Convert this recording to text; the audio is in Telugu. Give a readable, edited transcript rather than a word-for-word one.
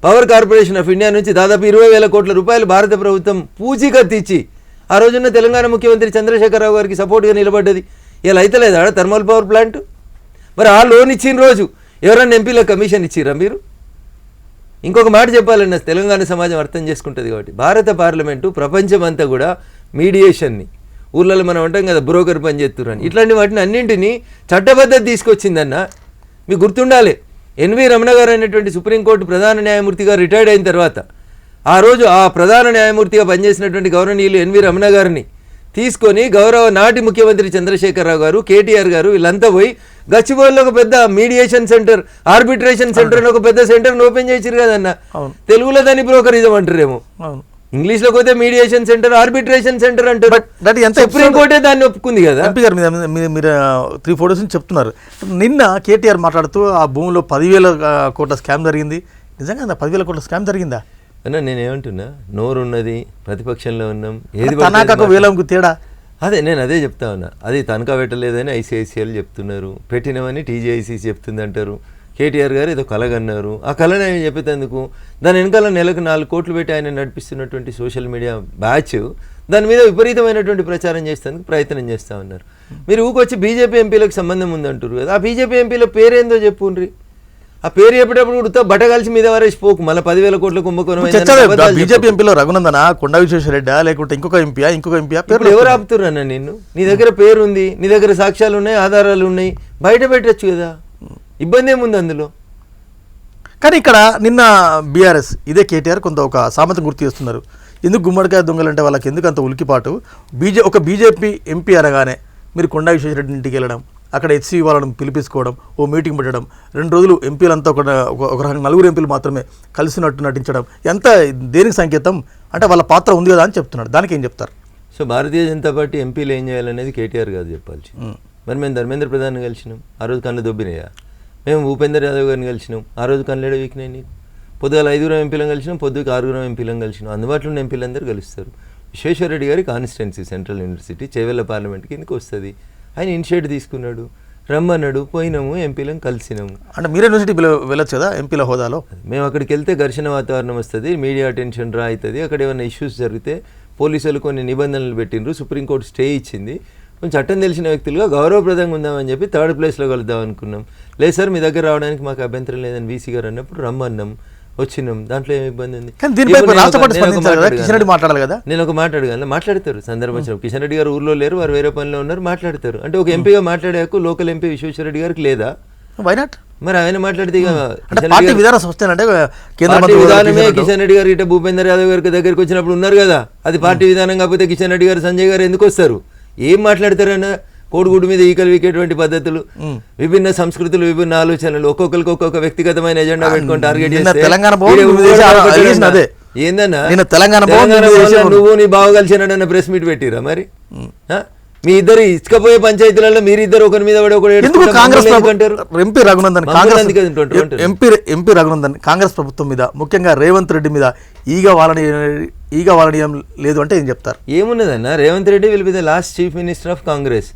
పవర్ కార్పొరేషన్ ఆఫ్ ఇండియా నుంచి దాదాపు 20,000 కోట్ల రూపాయలు భారత ప్రభుత్వం పూచీకత్తు ఇచ్చి ఆ రోజున్న తెలంగాణ ముఖ్యమంత్రి చంద్రశేఖరరావు గారికి సపోర్ట్గా నిలబడ్డది. ఇలా అయితే లేదా థర్మల్ పవర్ ప్లాంట్? మరి ఆ లోన్ ఇచ్చిన రోజు ఎవరన్నా ఎంపీలకు కమిషన్ ఇచ్చిరా మీరు? ఇంకొక మాట చెప్పాలన్న తెలంగాణ సమాజం అర్థం చేసుకుంటుంది కాబట్టి భారత పార్లమెంటు ప్రపంచమంతా కూడా మీడియేషన్ని, ఊళ్ళలో మనం అంటాం కదా బ్రోకర్ పని చేస్తున్నారు, ఇట్లాంటి వాటిని అన్నింటినీ చట్టబద్ధత తీసుకొచ్చిందన్న. మీకు గుర్తుండాలి, ఎన్వి రమణ గారు అనేటువంటి సుప్రీంకోర్టు ప్రధాన న్యాయమూర్తిగా రిటైర్డ్ అయిన తర్వాత ఆ రోజు ఆ ప్రధాన న్యాయమూర్తిగా పనిచేసినటువంటి గౌరవనీయులు ఎన్వి రమణ గారిని తీసుకొని గౌరవ నాటి ముఖ్యమంత్రి చంద్రశేఖరరావు గారు, కేటీఆర్ గారు వీళ్ళంతా పోయి గచ్చిబౌలిలో ఒక పెద్ద మీడియేషన్ సెంటర్, ఆర్బిట్రేషన్ సెంటర్ ఒక పెద్ద సెంటర్ని ఓపెన్ చేసిరు కదన్న. తెలుగులో దాన్ని బ్రోకరిజం అంటారేమో, ఇంగ్లీష్లో పోతే మీడియేషన్ సెంటర్, ఆర్బిట్రేషన్ సెంటర్ అంటారు. సుప్రీంకోర్టే దాన్ని ఒప్పుకుంది కదా. ఎంపీ గారు మీరు 3 photos చెప్తున్నారు. నిన్న కేటీఆర్ మాట్లాడుతూ ఆ భూమిలో 10,000 కోట్ల స్కామ్ జరిగింది. నిజంగా 10,000 కోట్ల స్కామ్ జరిగిందా అన్న? నేనేమంటున్నా, నోరు ఉన్నది, ప్రతిపక్షంలో ఉన్నాం, ఏది వేలంకు తేడా అదే నేను అదే చెప్తా ఉన్నా. అది తనఖా పెట్టలేదని ఐసీఐసీఎల్ చెప్తున్నారు, పెట్టినవని టీజీఐసీసీ చెప్తుంది అంటారు. కేటీఆర్ గారు ఏదో కలగన్నారు, ఆ కళను ఆయన చెప్పేందుకు దాని వెనకాల నెలకు 4 కోట్లు పెట్టి ఆయన నడిపిస్తున్నటువంటి సోషల్ మీడియా బ్యాచ్ దాని మీద విపరీతమైనటువంటి ప్రచారం చేసేందుకు ప్రయత్నం చేస్తూ ఉన్నారు. మీరు ఊకొచ్చి బీజేపీ ఎంపీలకు సంబంధం ఉందంటారు కదా, ఆ బీజేపీ ఎంపీల పేరేందో చెప్పుండ్రి. ఆ పేరు చెప్పేటప్పుడు కూడా బట్టగలిసి మీద వారేసి పోకు, మళ్ళీ 10,000 కోట్ల కుంభకోణం. బీజేపీ ఎంపీలో రఘునందన, కొండా విశ్వేశ్వరరెడ్డి లేకుంటే ఇంకొక ఎంపీ పేరు ఎవరు ఆపుతున్నారు అన్న? నిన్ను, నీ దగ్గర పేరు ఉంది, నీ దగ్గర సాక్ష్యాలు ఉన్నాయి, ఆధారాలు ఉన్నాయి, బయట పెట్టచ్చు కదా, ఇబ్బంది ఏముంది అందులో? కానీ ఇక్కడ నిన్న బీఆర్ఎస్ ఇదే కేటీఆర్ కొంత ఒక సామెతను గుర్తు చేస్తున్నారు. ఎందుకు గుమ్మడికాయ దొంగలంటే వాళ్ళకి ఎందుకు అంత ఉలికిపాటు? ఒక బీజేపీ ఎంపీ అనగానే మీరు కొండా విశ్వేశ్వరరెడ్డి ఇంటికి వెళ్ళడం, అక్కడ హెచ్సీ వాళ్ళని పిలిపించుకోవడం, ఓ మీటింగ్ పెట్టడం, 2 రోజులు ఎంపీలంతా ఒక రకంగా 4 ఎంపీలు మాత్రమే కలిసినట్టు నటించడం, ఎంత దేనికి సంకేతం? అంటే వాళ్ళ పాత్ర ఉంది కదా అని చెప్తున్నాడు. దానికి ఏం చెప్తారు? సో భారతీయ జనతా పార్టీ ఎంపీలు ఏం చేయాలనేది కేటీఆర్ గారు చెప్పాల్సి. మరి మేము ధర్మేంద్ర ప్రధాన్ని కలిసినాం, ఆ రోజు కళ్ళు దొబ్బినాయా? మేము భూపేందర్ యాదవ్ గారిని కలిసినాం, ఆ రోజు కళ్ళేడ వీకినాయి నీకు? పొద్దుగాల 5 ఎంపీలను కలిసినాం, పొద్దుకు 6 ఎంపీలను కలిసినాం. అందుబాటులో ఉన్న ఎంపీలందరూ కలుస్తారు. విశ్వేశ్వరరెడ్డి గారి constituency central university Chevella parliament కిందకి వస్తుంది. ఆయన ఇనిషియేట్ తీసుకున్నాడు, రమ్మన్నాడు, పోయినాము, ఎంపీలను కలిసినాము. అంటే మీరు యూనివర్సిటీ వెళ్ళొచ్చు కదా ఎంపీల హోదాలో? మేము అక్కడికి వెళ్తే ఘర్షణ వాతావరణం వస్తుంది, మీడియా అటెన్షన్ డ్రా అవుతుంది. అక్కడ ఏమైనా ఇష్యూస్ జరిగితే పోలీసులు కొన్ని నిబంధనలు పెట్టిండ్రు, సుప్రీంకోర్టు స్టే ఇచ్చింది. కొంచెం చట్టం తెలిసిన వ్యక్తులుగా గౌరవప్రదంగా ఉందామని చెప్పి 3rd ప్లేస్లో కలుద్దాం అనుకున్నాం. లేదు సార్ మీ దగ్గర రావడానికి మాకు అభ్యంతరం లేదని వీసీ గారు అన్నప్పుడు రమ్మన్నాం, వచ్చినాం. దాంట్లో ఏమి ఇబ్బంది ఉంది? నేను ఒక మాట అడగాను, మాట్లాడతారు సందర్భం. కిషన్ రెడ్డి గారు ఊర్లో లేరు, వారు వేరే పనిలో ఉన్నారు, మాట్లాడతారు. అంటే ఒక ఎంపీగా మాట్లాడాక లోకల్ ఎంపీ విశ్వేశ్వరరెడ్డి గారికి లేదా? మరి ఆయన మాట్లాడితే విధానమే కిషన్ రెడ్డి గారు ఇట భూపేందర్ యాదవ్ గారి దగ్గరికి వచ్చినప్పుడు ఉన్నారు కదా, అది పార్టీ విధానం కాకపోతే కిషన్ రెడ్డి గారు, సంజయ్ గారు ఎందుకు వస్తారు? ఏం మాట్లాడతారన్న? కోడిగుడ్డు మీద ఈకలు వీకేటువంటి పద్ధతులు, విభిన్న సంస్కృతులు, విభిన్న ఆలోచనలు, ఒక్కొక్కరికి ఒక్కొక్క వ్యక్తిగతమైన ఎజెండా పెట్టుకొని టార్గెట్ చేస్తే ఏందన్నా నువ్వు నీ బావ కలిసినాడన్న ప్రెస్ మీట్ పెట్టిరా? మరి మీ ఇద్దరు ఇసుకపోయే పంచాయతీలలో మీరిద్దరు ఒకరి మీద ఎంపీ రఘునందన్ కాంగ్రెస్ ప్రభుత్వం మీద, ముఖ్యంగా రేవంత్ రెడ్డి మీద ఈగ వాలనీయం లేదు అంటే ఏం చెప్తారు? ఏమున్నదన్న, Revanth Reddy will be the last chief minister of Congress.